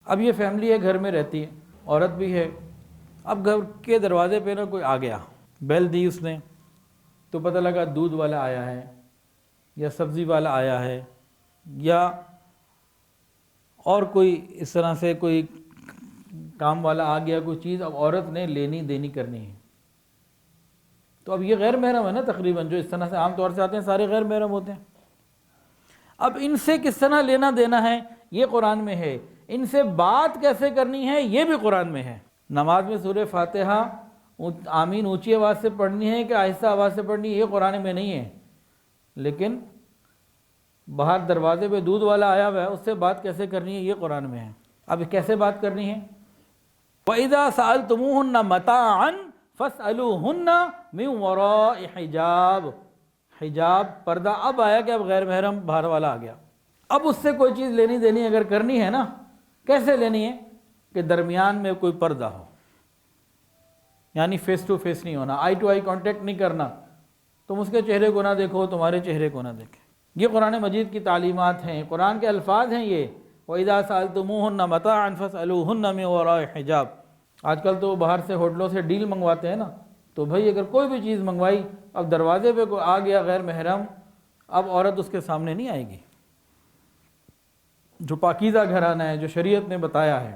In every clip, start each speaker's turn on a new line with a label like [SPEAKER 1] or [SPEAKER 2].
[SPEAKER 1] اب یہ فیملی ہے، گھر میں رہتی ہے، عورت بھی ہے. اب گھر کے دروازے پہ نا کوئی آ گیا، بیل دی اس نے تو پتہ لگا دودھ والا آیا ہے یا سبزی والا آیا ہے یا اور کوئی اس طرح سے کوئی کام والا آ گیا کوئی چیز، اب عورت نے لینی دینی کرنی ہے. تو اب یہ غیر محرم ہے نا تقریباً، جو اس طرح سے عام طور سے آتے ہیں سارے غیر محرم ہوتے ہیں. اب ان سے کس طرح لینا دینا ہے یہ قرآن میں ہے، ان سے بات کیسے کرنی ہے یہ بھی قرآن میں ہے. نماز میں سورہ فاتحہ آمین اونچی آواز سے پڑھنی ہے کہ آہستہ آواز سے پڑھنی ہے یہ قرآن میں نہیں ہے، لیکن باہر دروازے پہ دودھ والا آیا ہوا ہے اس سے بات کیسے کرنی ہے یہ قرآن میں ہے. اب کیسے بات کرنی ہے؟ وَإِذَا سَأَلْتُمُوهُنَّ مَتَاعًا فَاسْأَلُوهُنَّ مِنْ وَرَاءِ حِجَاب. حجاب پردہ اب آیا کہ اب غیر محرم باہر والا آ گیا. اب اس سے کوئی چیز لینی دینی اگر کرنی ہے نا، کیسے لینی ہے کہ درمیان میں کوئی پردہ ہو، یعنی فیس ٹو فیس نہیں ہونا، آئی ٹو آئی کانٹیکٹ نہیں کرنا. تم اس کے چہرے کو نہ دیکھو، تمہارے چہرے کو نہ دیکھے. یہ قرآن مجید کی تعلیمات ہیں، قرآن کے الفاظ ہیں یہ. وَإِذَا سَأَلْتُمُوهُنَّ مَتَاعًا فَاسْأَلُوهُنَّ مِنْ وَرَاءِ حِجَاب. آج کل تو باہر سے ہوٹلوں سے ڈیل منگواتے ہیں نا، تو بھائی اگر کوئی بھی چیز منگوائی، اب دروازے پہ کوئی آ گیا غیر محرم، اب عورت اس کے سامنے نہیں آئے گی. جو پاکیزہ گھرانہ ہے، جو شریعت نے بتایا ہے،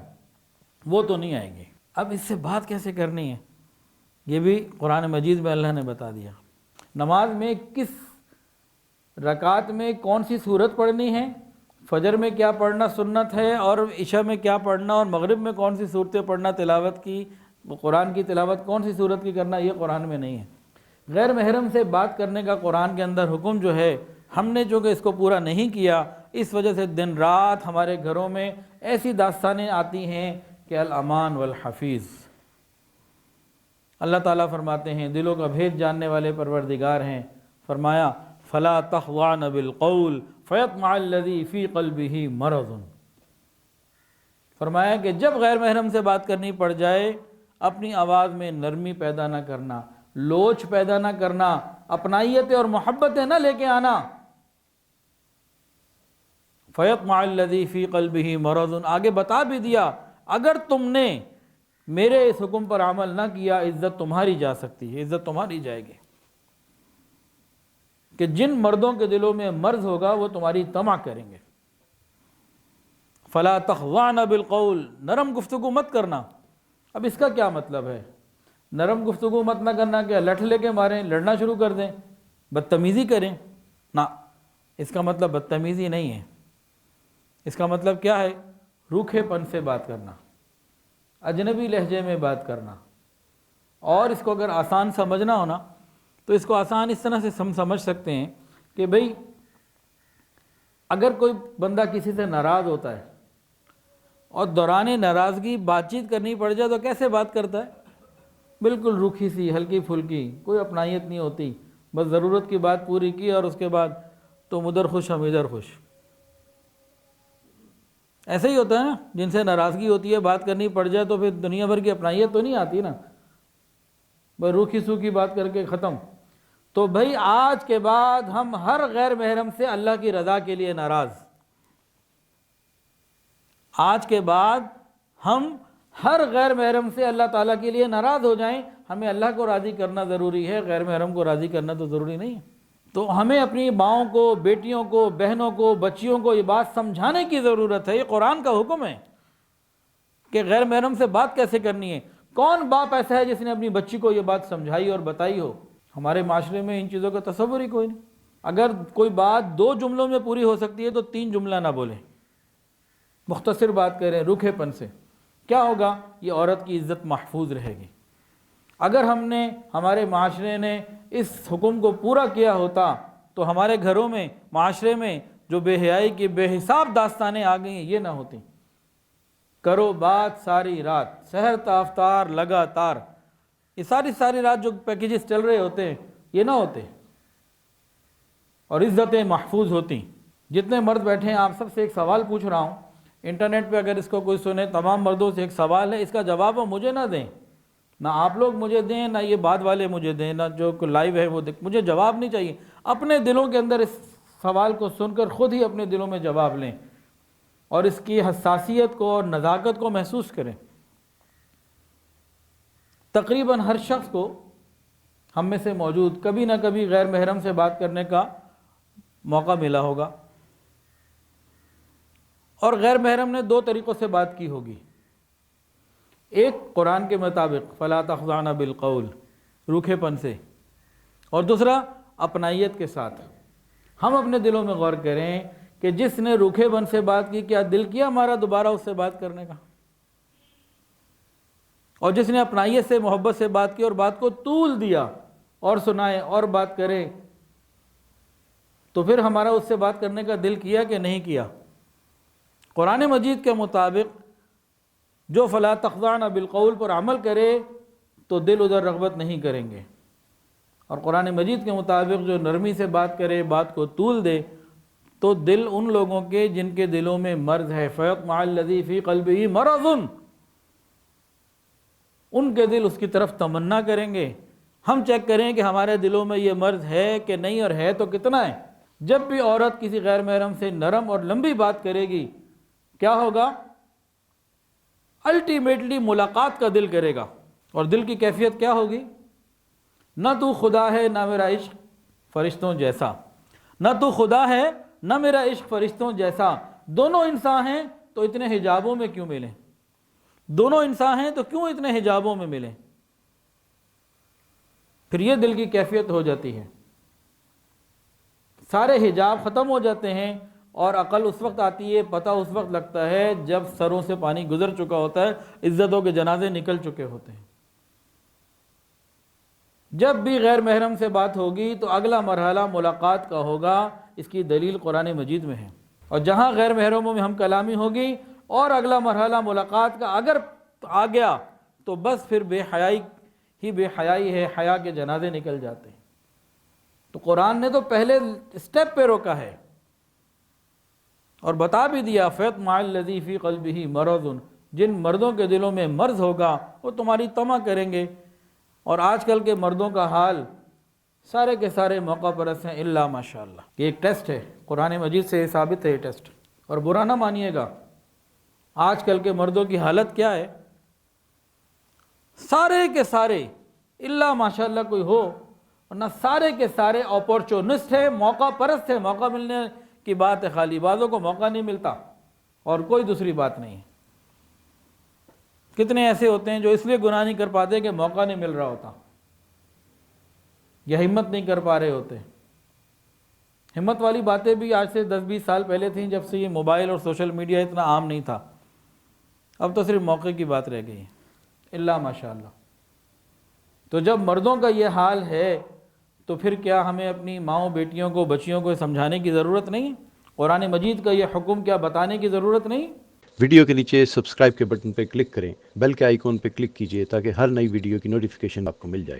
[SPEAKER 1] وہ تو نہیں آئے گی. اب اس سے بات کیسے کرنی ہے یہ بھی قرآن مجید میں اللہ نے بتا دیا. نماز میں کس رکعت میں کون سی صورت پڑھنی ہے، فجر میں کیا پڑھنا سنت ہے، اور عشاء میں کیا پڑھنا، اور مغرب میں کون سی صورتیں پڑھنا تلاوت کی، قرآن کی تلاوت کون سی صورت کی کرنا، یہ قرآن میں نہیں ہے. غیر محرم سے بات کرنے کا قرآن کے اندر حکم جو ہے، ہم نے جو کہ اس کو پورا نہیں کیا، اس وجہ سے دن رات ہمارے گھروں میں ایسی داستانیں آتی ہیں کہ الامان والحفیظ. اللہ تعالیٰ فرماتے ہیں دلوں کا بھید جاننے والے پروردگار ہیں. فرمایا فلا تخضعن بالقول فیطمع الذی فی قلبہ مرض. فرمایا کہ جب غیر محرم سے بات کرنی پڑ جائے، اپنی آواز میں نرمی پیدا نہ کرنا، لوچ پیدا نہ کرنا، اپنائیتیں اور محبتیں نہ لے کے آنا. فیطمع الذی فی قلبہ مرض. آگے بتا بھی دیا اگر تم نے میرے اس حکم پر عمل نہ کیا، عزت تمہاری جا سکتی ہے، عزت تمہاری جائے گی. کہ جن مردوں کے دلوں میں مرض ہوگا وہ تمہاری طمع کریں گے. فلا تخضعن بالقول. نرم گفتگو مت کرنا. اب اس کا کیا مطلب ہے؟ نرم گفتگو مت نہ کرنا کہ لٹھ لے کے ماریں، لڑنا شروع کر دیں، بدتمیزی کریں. نہ، اس کا مطلب بدتمیزی نہیں ہے. اس کا مطلب کیا ہے؟ روکھے پن سے بات کرنا، اجنبی لہجے میں بات کرنا. اور اس کو اگر آسان سمجھنا ہونا تو اس کو آسان اس طرح سے سمجھ سکتے ہیں کہ بھئی اگر کوئی بندہ کسی سے ناراض ہوتا ہے اور دوران ناراضگی بات چیت کرنی پڑ جائے تو کیسے بات کرتا ہے؟ بالکل روکھی سی، ہلکی پھلکی، کوئی اپنائیت نہیں ہوتی، بس ضرورت کی بات پوری کی اور اس کے بعد تم ادھر خوش ہم ادھر خوش. ایسے ہی ہوتا ہے نا، جن سے ناراضگی ہوتی ہے بات کرنی پڑ جائے تو پھر دنیا بھر کی اپنائیت تو نہیں آتی نا، بس روکھی سوکھی بات کر کے ختم. تو بھائی آج کے بعد ہم ہر غیر محرم سے اللہ کی رضا کے لیے ناراض. آج کے بعد ہم ہر غیر محرم سے اللہ تعالیٰ کے لیے ناراض ہو جائیں. ہمیں اللہ کو راضی کرنا ضروری ہے، غیر محرم کو راضی کرنا تو ضروری نہیں ہے. تو ہمیں اپنی ماؤں کو، بیٹیوں کو، بہنوں کو، بچیوں کو یہ بات سمجھانے کی ضرورت ہے. یہ قرآن کا حکم ہے کہ غیر محرم سے بات کیسے کرنی ہے. کون باپ ایسا ہے جس نے اپنی بچی کو یہ بات سمجھائی اور بتائی ہو؟ ہمارے معاشرے میں ان چیزوں کا تصور ہی کوئی نہیں. اگر کوئی بات 2 جملوں میں پوری ہو سکتی ہے تو 3 جملہ نہ بولیں، مختصر بات کریں روکھے پن سے. کیا ہوگا؟ یہ عورت کی عزت محفوظ رہے گی. اگر ہمارے معاشرے نے اس حکم کو پورا کیا ہوتا تو ہمارے گھروں میں، معاشرے میں جو بے حیائی کی بے حساب داستانیں آ گئی ہیں یہ نہ ہوتی. کرو بات ساری رات، سحر تا افطار لگاتار، یہ ساری رات جو پیکیجز چل رہے ہوتے ہیں یہ نہ ہوتے اور عزتیں محفوظ ہوتی. جتنے مرد بیٹھے ہیں آپ سب سے ایک سوال پوچھ رہا ہوں، انٹرنیٹ پہ اگر اس کو کوئی سنے، تمام مردوں سے ایک سوال ہے، اس کا جواب وہ مجھے نہ دیں، نہ آپ لوگ مجھے دیں، نہ یہ بعد والے مجھے دیں، نہ جو لائیو ہے وہ مجھے جواب نہیں چاہیے. اپنے دلوں کے اندر اس سوال کو سن کر خود ہی اپنے دلوں میں جواب لیں اور اس کی حساسیت کو اور نزاکت کو محسوس کریں۔ تقریباً ہر شخص کو ہم میں سے موجود کبھی نہ کبھی غیر محرم سے بات کرنے کا موقع ملا ہوگا، اور غیر محرم نے دو طریقوں سے بات کی ہوگی۔ ایک قرآن کے مطابق فلا تخضعن بالقول، روکھے پن سے، اور دوسرا اپنائیت کے ساتھ۔ ہم اپنے دلوں میں غور کریں کہ جس نے روکھے پن سے بات کی، کیا دل کیا ہمارا دوبارہ اس سے بات کرنے کا؟ اور جس نے اپنائیت سے، محبت سے بات کی اور بات کو طول دیا اور سنائے اور بات کرے، تو پھر ہمارا اس سے بات کرنے کا دل کیا کہ نہیں کیا؟ قرآن مجید کے مطابق جو فلا تخضعن بالقول پر عمل کرے تو دل ادھر رغبت نہیں کریں گے، اور قرآن مجید کے مطابق جو نرمی سے بات کرے، بات کو طول دے، تو دل ان لوگوں کے جن کے دلوں میں مرض ہے، فَيَطْمَعَ الَّذِي فِي قَلْبِهِ مَرَضٌ، ان کے دل اس کی طرف تمنا کریں گے۔ ہم چیک کریں کہ ہمارے دلوں میں یہ مرض ہے کہ نہیں، اور ہے تو کتنا ہے۔ جب بھی عورت کسی غیر محرم سے نرم اور لمبی بات کرے گی، کیا ہوگا؟ الٹیمیٹلی ملاقات کا دل کرے گا، اور دل کی کیفیت کیا ہوگی؟ نہ تو خدا ہے نہ میرا عشق فرشتوں جیسا، نہ تو خدا ہے نہ میرا عشق فرشتوں جیسا۔ دونوں انسان ہیں تو اتنے حجابوں میں کیوں ملیں؟ دونوں انسان ہیں تو کیوں اتنے حجابوں میں ملیں؟ پھر یہ دل کی کیفیت ہو جاتی ہے۔ سارے حجاب ختم ہو جاتے ہیں، اور عقل اس وقت آتی ہے، پتہ اس وقت لگتا ہے جب سروں سے پانی گزر چکا ہوتا ہے، عزتوں کے جنازے نکل چکے ہوتے ہیں۔ جب بھی غیر محرم سے بات ہوگی تو اگلا مرحلہ ملاقات کا ہوگا، اس کی دلیل قرآن مجید میں ہے۔ اور جہاں غیر محرموں میں ہم کلامی ہوگی اور اگلا مرحلہ ملاقات کا اگر آ گیا تو بس پھر بے حیائی ہی بے حیائی ہے، حیا کے جنازے نکل جاتے ہیں۔ تو قرآن نے تو پہلے سٹیپ پہ روکا ہے اور بتا بھی دیا فَيَطْمَعَ الَّذِي فِي قَلْبِهِ مَرَضٌ، جن مردوں کے دلوں میں مرض ہوگا وہ تمہاری طمع کریں گے۔ اور آج کل کے مردوں کا حال سارے کے سارے موقع پرست ہیں الا ماشاءاللہ۔ یہ ایک ٹیسٹ ہے، قرآن مجید سے ثابت ہے یہ ٹیسٹ، اور برا نہ مانیے گا۔ آج کل کے مردوں کی حالت کیا ہے؟ سارے کے سارے الا ماشاءاللہ کوئی ہو، ورنہ سارے کے سارے اپورچونسٹ ہے، موقع پرست ہے۔ موقع ملنے کی بات ہے، خالی بعضوں کو موقع نہیں ملتا، اور کوئی دوسری بات نہیں ہے۔ کتنے ایسے ہوتے ہیں جو اس لیے گناہ نہیں کر پاتے کہ موقع نہیں مل رہا ہوتا، یا ہمت نہیں کر پا رہے ہوتے۔ ہمت والی باتیں بھی آج سے 10-20 سال پہلے تھیں، جب سے یہ موبائل اور سوشل میڈیا اتنا عام نہیں تھا۔ اب تو صرف موقع کی بات رہ گئی ہے الا ماشاءاللہ۔ تو جب مردوں کا یہ حال ہے تو پھر کیا ہمیں اپنی ماؤں، بیٹیوں کو، بچیوں کو سمجھانے کی ضرورت نہیں؟ قرآن مجید کا یہ حکم کیا بتانے کی ضرورت نہیں؟
[SPEAKER 2] ویڈیو کے نیچے سبسکرائب کے بٹن پہ کلک کریں، بیل کے آئیکن پہ کلک کیجئے تاکہ ہر نئی ویڈیو کی نوٹیفیکیشن آپ کو مل جائے۔